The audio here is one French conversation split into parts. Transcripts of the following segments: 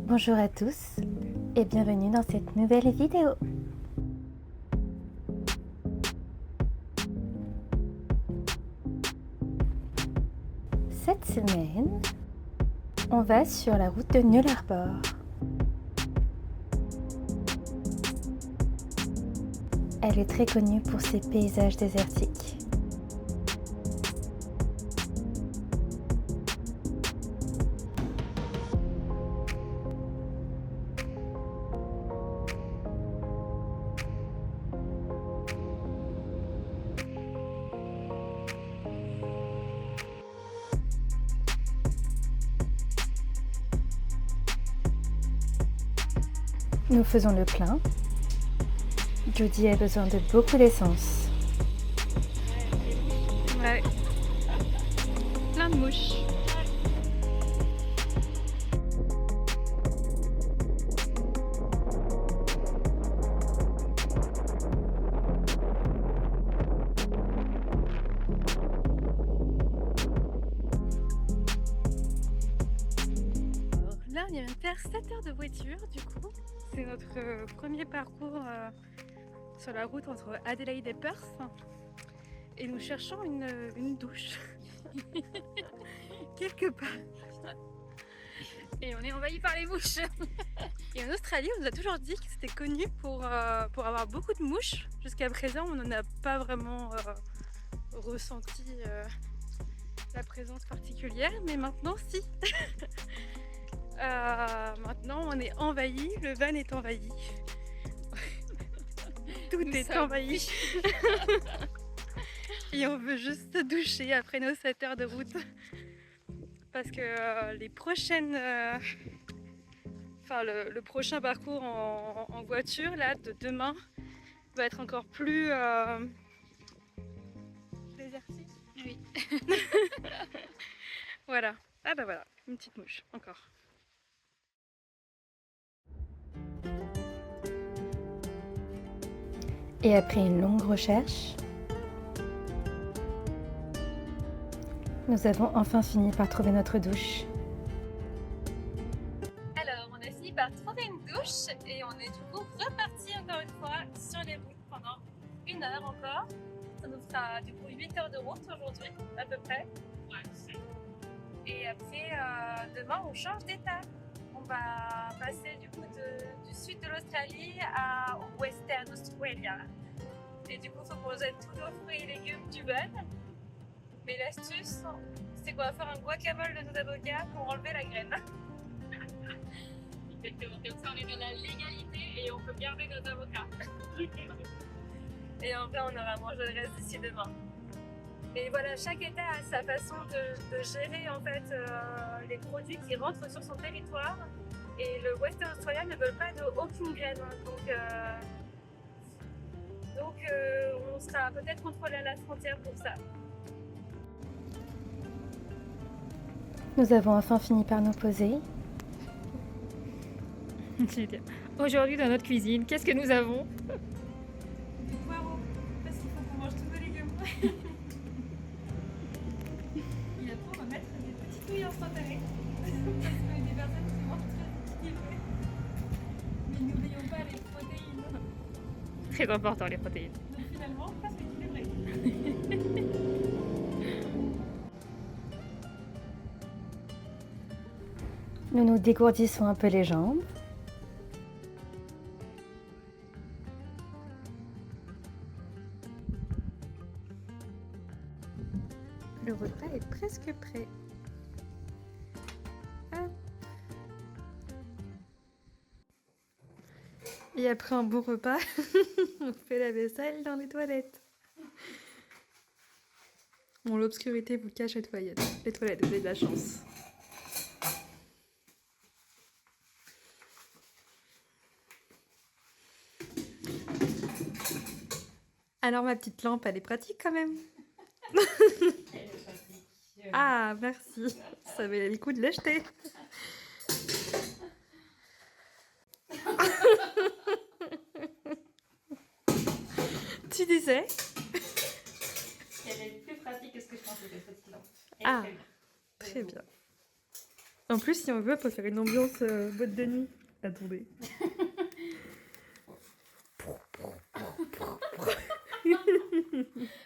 Bonjour à tous et bienvenue dans cette nouvelle vidéo. Cette semaine, on va sur la route de Nullarbor. Elle est très connue pour ses paysages désertiques. Nous faisons le plein. Jody a besoin de beaucoup d'essence. Ouais. Plein de mouches. Là, on vient de faire 7 heures de voiture, du coup. C'est notre premier parcours sur la route entre Adélaïde et Perth. Et nous cherchons une douche. Quelque part. Et on est envahi par les mouches. Et en Australie, on nous a toujours dit que c'était connu pour avoir beaucoup de mouches. Jusqu'à présent, on n'en a pas vraiment ressenti la présence particulière, mais maintenant, si. Maintenant, on est envahi, le van est envahi. Tout est envahi. Et on veut juste se doucher après nos 7 heures de route. Parce que les prochaines... le prochain parcours en voiture, là, de demain, va être encore plus... désertique. Oui. Voilà. Ah bah voilà, une petite mouche, encore. Et après une longue recherche, nous avons enfin fini par trouver notre douche. Alors, on a fini par trouver une douche et on est du coup reparti encore une fois sur les routes pendant 1 heure encore. Ça nous fera du coup 8 heures de route aujourd'hui, à peu près. Et après, demain, on change d'état. On va passer du coup du sud de l'Australie à Western Australia. Et du coup, il faut qu'on jette tous nos fruits et légumes du van. Mais l'astuce, c'est qu'on va faire un guacamole de nos avocats pour enlever la graine. Exactement, comme ça on est dans la légalité et on peut garder nos avocats. Et en vrai, on aura mangé le reste d'ici demain. Mais voilà, chaque État a sa façon de gérer en fait les produits qui rentrent sur son territoire. Et le Western Australia ne veut pas aucune graine. Donc on sera peut-être contrôlé à la frontière pour ça. Nous avons enfin fini par nous poser. Aujourd'hui dans notre cuisine, qu'est-ce que nous avons? Des poireaux, parce qu'il faut qu'on mange tous nos légumes. Et après, on va mettre des petites nouilles instantanées. Parce qu'on est des personnes qui mangent très équilibrées. Mais n'oublions pas les protéines. Très important les protéines. Donc finalement, presque équilibré. Nous nous dégourdissons un peu les jambes. Le repas est presque prêt. Hop. Et après un beau repas, on fait la vaisselle dans les toilettes. Bon, l'obscurité vous cache les toilettes. Vous avez de la chance. Alors ma petite lampe, elle est pratique quand même. Ah, merci. Ça valait le coup de l'acheter. Tu disais? Elle est plus pratique que ce que je pensais, cette petite lampe. Ah, très bien. En plus, si on veut, on peut faire une ambiance boîte de nuit. Attendez. Je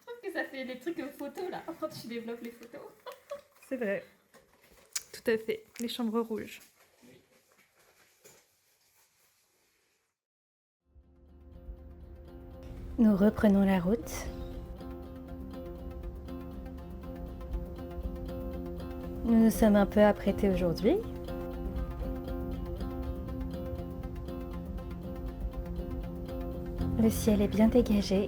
trouve que ça fait des trucs photos là, quand tu développes les photos. C'est vrai. Tout à fait. Les chambres rouges. Nous reprenons la route. Nous nous sommes un peu apprêtés aujourd'hui. Le ciel est bien dégagé.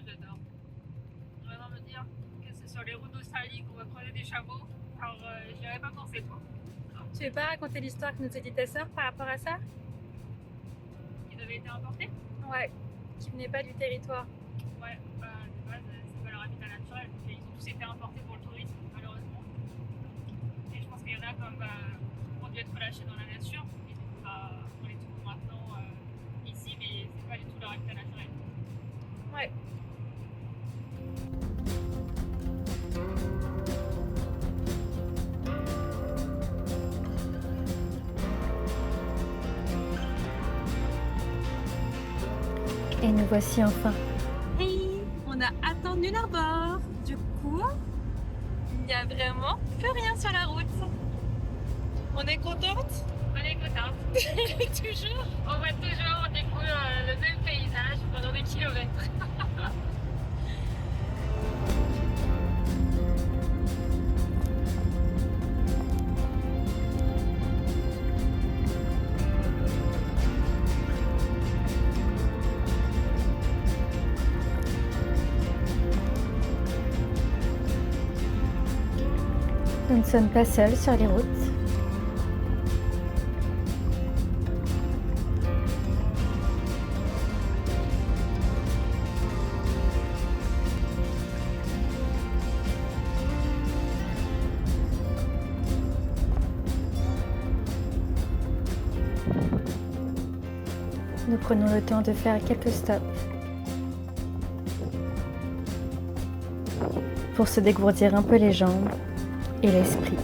J'adore. Vraiment me dire que c'est sur les routes d'Australie qu'on va croiser des chameaux. Alors, j'y avais pas pensé, toi. Tu veux pas raconter l'histoire que nous a dit ta sœur par rapport à ça? Ils avaient été emportés? Ouais. Qui venait pas du territoire. Ouais, bah, de base, c'est pas leur habitat naturel. Ils ont tous été importés pour le tourisme, malheureusement. Et je pense qu'il y en a comme ont dû être relâchés dans la nature. Et du coup, on les trouve maintenant ici, mais c'est pas du tout leur habitat naturel. Ouais. Et nous voici enfin. Hey, on a attendu leur bord. Du coup, il n'y a vraiment plus rien sur la route. On est contente? On est contente. Toujours. On voit toujours, on découvre le même paysage pendant des kilomètres. Nous ne sommes pas seuls sur les routes. Nous prenons le temps de faire quelques stops pour se dégourdir un peu les jambes et l'esprit.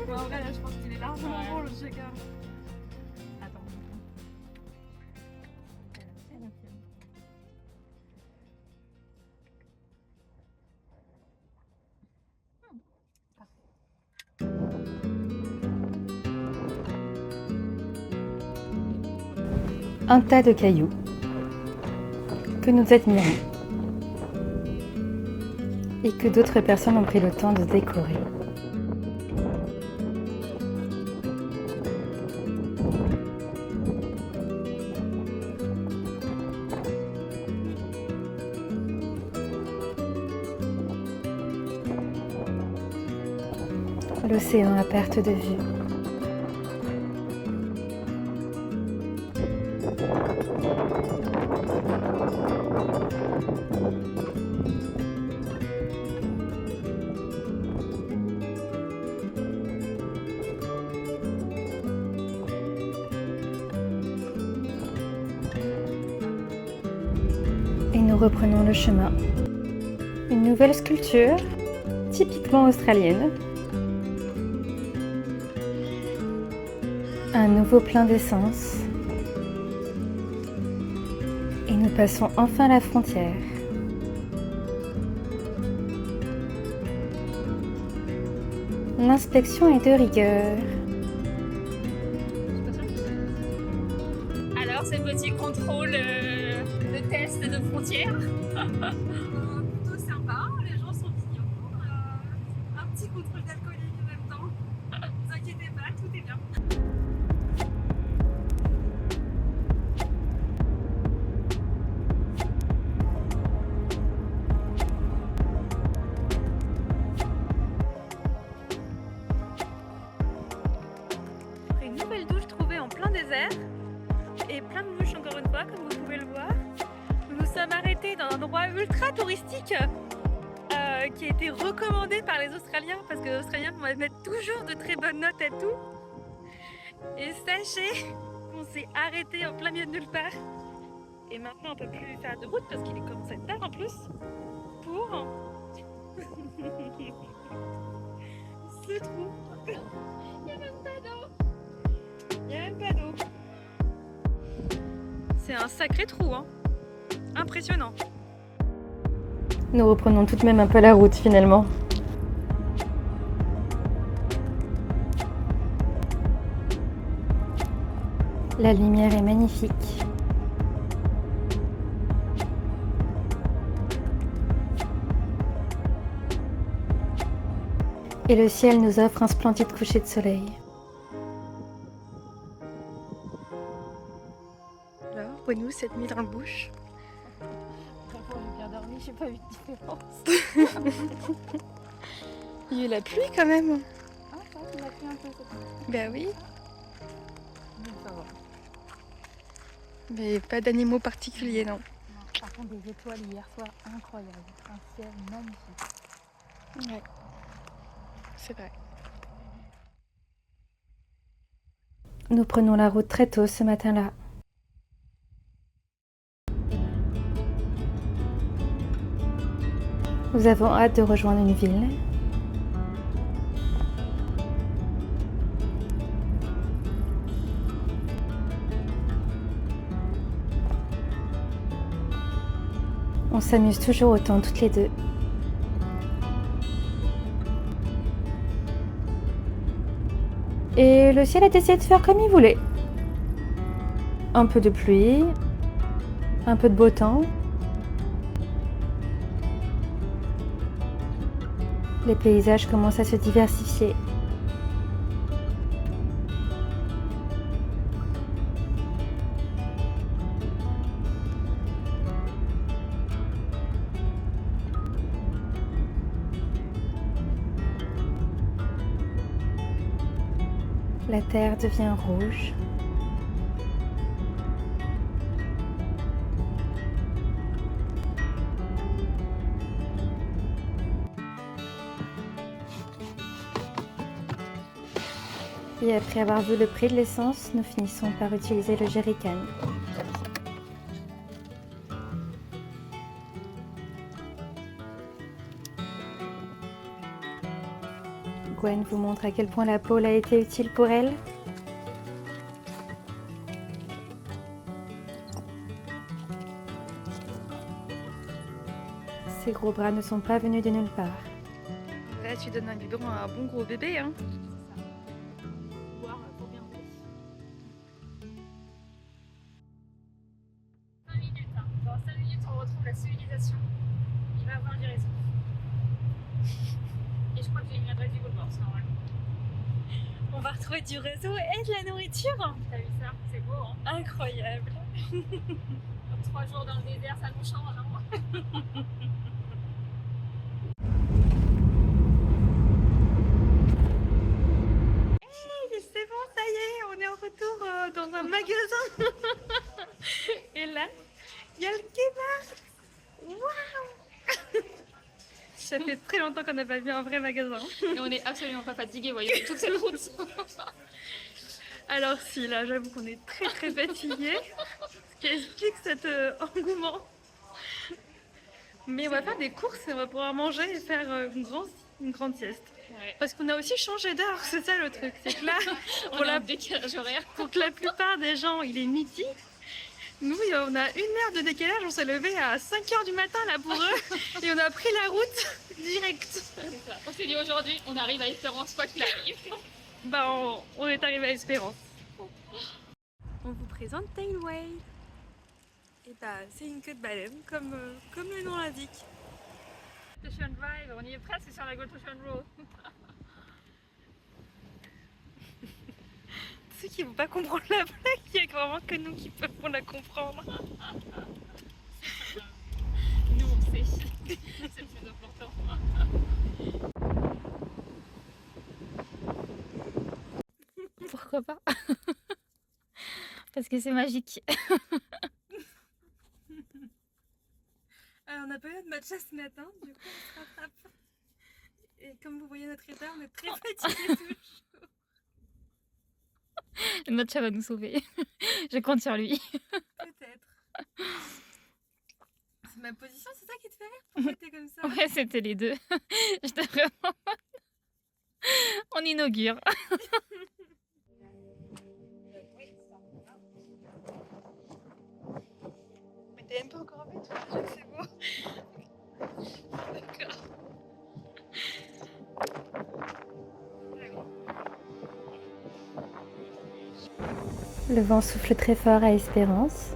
En vrai, là, je pense qu'il est largement bon le shaker. Attends. Un tas de cailloux que nous admirons et que d'autres personnes ont pris le temps de décorer. L'océan à perte de vue. Et nous reprenons le chemin. Une nouvelle sculpture, typiquement australienne. Un nouveau plein d'essence. Et nous passons enfin la frontière. L'inspection est de rigueur. Alors, ce petit contrôle de test de frontières. Plutôt sympa, les gens sont mignons. Un petit contrôle d'alcoolémie en même temps. Ne vous inquiétez pas, tout est bien. Une nouvelle douche trouvée en plein désert et plein de mouches encore une fois comme vous pouvez le voir. Nous nous sommes arrêtés dans un endroit ultra touristique qui a été recommandé par les Australiens parce que les Australiens vont mettre toujours de très bonnes notes à tout. Et sachez qu'on s'est arrêté en plein milieu de nulle part et maintenant on peut plus faire de route parce qu'il commence à être tard en plus pour ce trou. Il y a même pas d'eau. Il n'y a même pas d'eau. C'est un sacré trou, hein. Impressionnant. Nous reprenons tout de même un peu la route finalement. La lumière est magnifique. Et le ciel nous offre un splendide coucher de soleil. Alors, Renou, cette nuit dans le bush. J'ai bien dormi, j'ai pas vu de différence. Il y a eu la pluie quand même. Ah, ça, il a pris un peu cette nuit. Ben oui, Donc ça va. mais pas d'animaux particuliers, non. Non, par contre, des étoiles hier soir incroyables. Un ciel magnifique. Ouais, c'est vrai. Nous prenons la route très tôt ce matin-là. Nous avons hâte de rejoindre une ville. On s'amuse toujours autant toutes les deux. Et le ciel a décidé de faire comme il voulait. Un peu de pluie, un peu de beau temps. Les paysages commencent à se diversifier. La terre devient rouge. Et après avoir vu le prix de l'essence, nous finissons par utiliser le jerrycan. Gwen vous montre à quel point la pôle a été utile pour elle. Ces gros bras ne sont pas venus de nulle part. Là, tu donnes un biberon à un bon gros bébé, hein. Boire pour bien rouler. 5 minutes, hein. Dans 5 minutes, on retrouve la civilisation. Il va avoir du réseau. Et je crois que j'ai mis l'adresse du Goldmore, normalement. On va retrouver du réseau et de la nourriture. T'as vu ça? C'est beau, hein. Incroyable. Comme 3 jours dans le désert, ça nous change, hein. C'est bon, ça y est, on est en retour dans un magasin. Et là, il y a le kebab. Waouh! Ça fait très longtemps qu'on n'a pas vu un vrai magasin. Et on est absolument pas fatigués, voyez, toute cette route. Alors si, là, j'avoue qu'on est très très fatigués, ce qui explique cet engouement. Mais on va faire des courses et on va pouvoir manger et faire une grande sieste. Ouais. Parce qu'on a aussi changé d'heure, c'est ça le truc. C'est que là, On a un décalage horaire. pour que la plupart des gens, il est midi. Nous, on a 1 heure de décalage, on s'est levé à 5h du matin là pour eux et on a pris la route direct. On s'est dit aujourd'hui, on arrive à Espérance quoi qu'il arrive. Bah on est arrivé à Espérance. On vous présente Tailway. Et bah c'est une queue de baleine comme le nom l'indique. Ocean Drive, on y est presque sur la Gold Ocean Road. Ceux qui ne vont pas comprendre la blague, il y a vraiment que nous qui pouvons la comprendre. Nous on sait, c'est le plus important. Pourquoi pas? Parce que c'est magique. Alors on n'a pas eu de matcha ce matin, du coup on se rattrape. Et comme vous voyez notre état, on est très fatigués tous. Le matcha va nous sauver. Je compte sur lui. Peut-être. C'est ma position, c'est ça qui te fait rire? Pourquoi t'es comme ça? Ouais, c'était les deux. J'étais vraiment... On inaugure. Mais t'es même pas encore en toi, déjà c'est beau. D'accord. Le vent souffle très fort à Espérance.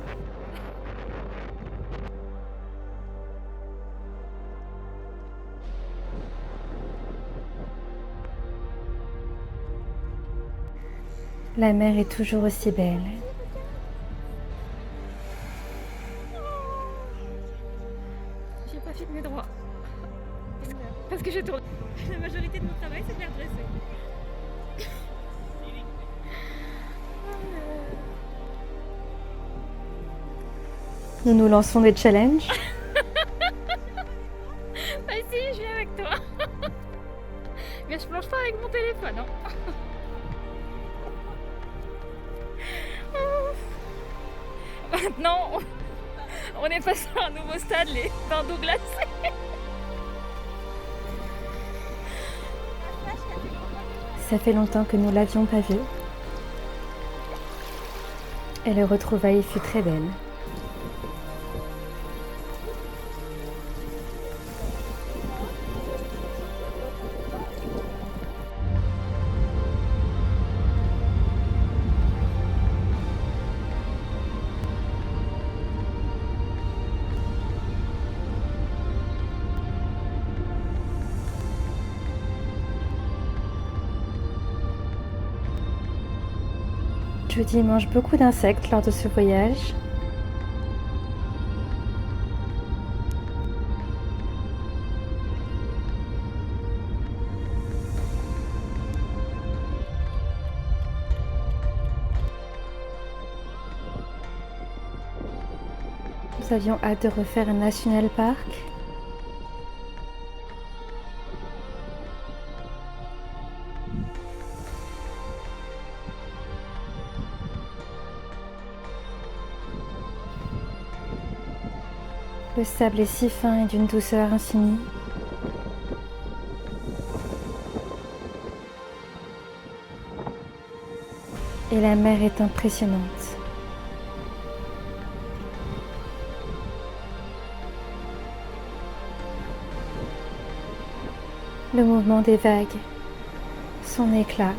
La mer est toujours aussi belle. J'ai pas filmé droit. Parce que je tourne. La majorité de mon travail, c'est de les redresser. Nous nous lançons des challenges. Vas-y, je viens avec toi. Mais je plonge pas avec mon téléphone. Hein. Maintenant, on est passé à un nouveau stade, les bains d'eau glacée. Ça fait longtemps que nous l'avions pas vu. Et le retrouvaille fut très belle. Judy mange beaucoup d'insectes lors de ce voyage. Nous avions hâte de refaire un national park. Le sable est si fin et d'une douceur infinie. Et la mer est impressionnante. Le mouvement des vagues, son éclat.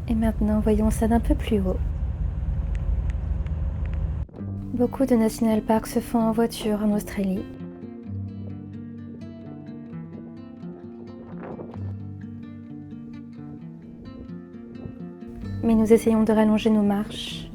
Et maintenant, voyons ça d'un peu plus haut. Beaucoup de national parks se font en voiture en Australie. Mais nous essayons de rallonger nos marches.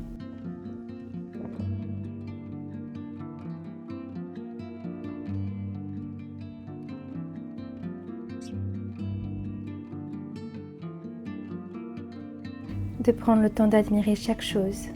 De prendre le temps d'admirer chaque chose.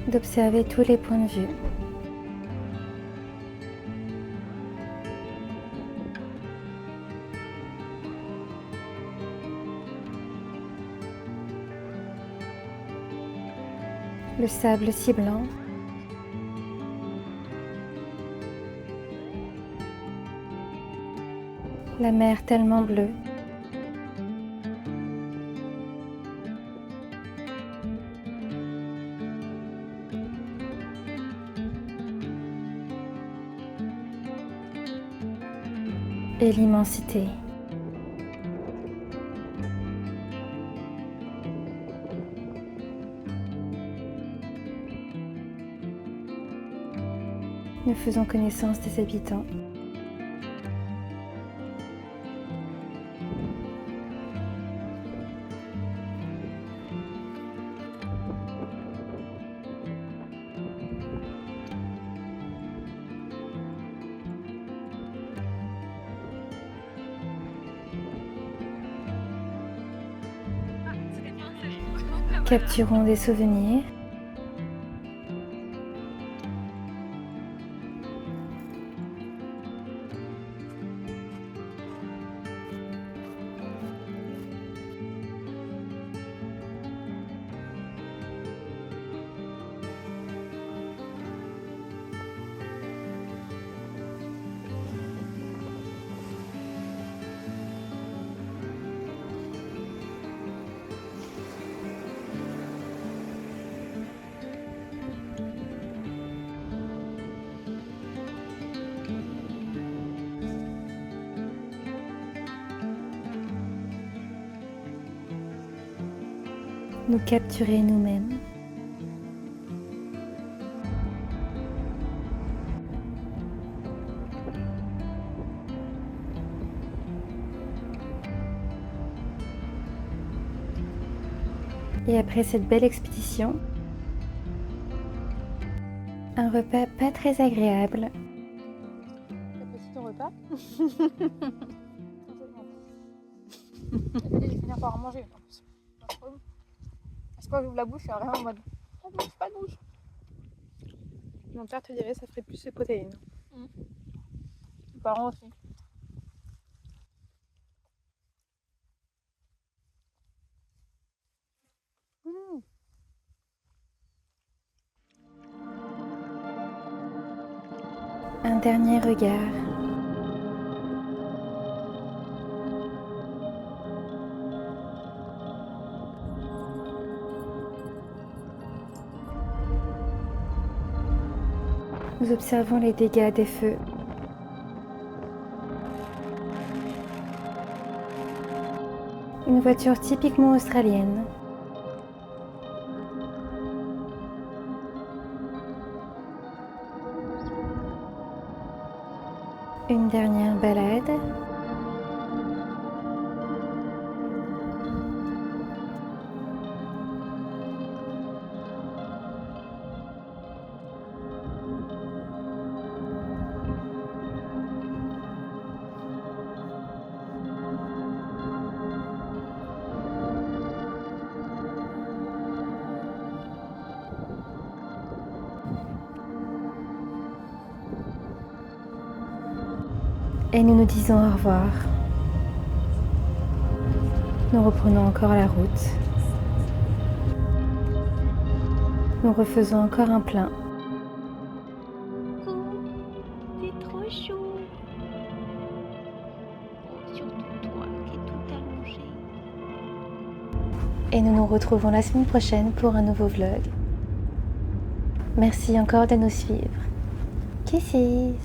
d'observer tous les points de vue. Le sable si blanc. La mer tellement bleue. Et l'immensité. Nous faisons connaissance des habitants. Capturons des souvenirs. Nous capturer nous-mêmes. Et après cette belle expédition, un repas pas très agréable. T'apprécies ton repas? Je vais finir par en manger une en plus. Parce que quand j'ouvre la bouche, je suis vraiment en mode pas de bouche. Mon père te dirait ça ferait plus de protéines. Mes parents aussi. Un dernier regard. Nous observons les dégâts des feux. Une voiture typiquement australienne. Une dernière balade. Et nous nous disons au revoir. Nous reprenons encore la route. Nous refaisons encore un plein. Coucou, t'es trop chou. Surtout toi qui es tout allongé. Et nous nous retrouvons la semaine prochaine pour un nouveau vlog. Merci encore de nous suivre. Kisses!